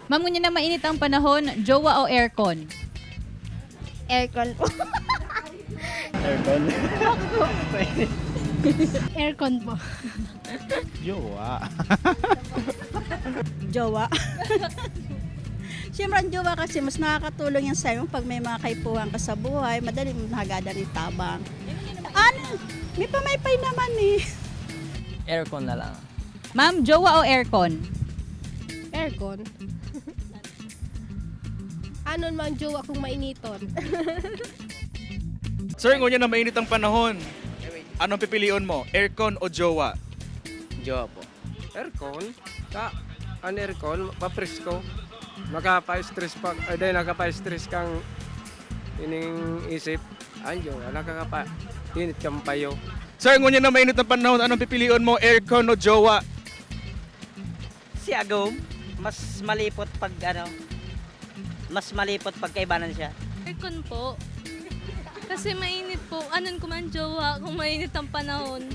Ma'am, ngunyan na mainit ang panahon, jowa o aircon? Aircon po. Aircon. Aircon po. Jowa. Jowa. Siyempre ang jowa kasi mas nakakatulong yan sa'yo pag may mga kaipuhan ka sa buhay, madali mo nagada ng tabang. Ano? May pamaypay naman eh. Aircon na lang. Ma'am, jowa o aircon? Aircon. Ano man jowa kung mainiton? Sir, ngunyan na mainit ang panahon. Anong pipiliin mo? Aircon o jowa? Jowa po. Aircon? Ang aircon, papresko. Nakapa-stress pa, nakapa-stress kang ining isip. Ang jowa, init kang payo. Sir, ngunyan na mainit ang panahon. Anong pipiliin mo? Aircon o jowa? Si Agom, mas malipot pag mas malipot pag kaibanan siya. Aircon po. Kasi mainit po. Anon ko man jowa kung mainit ang panahon.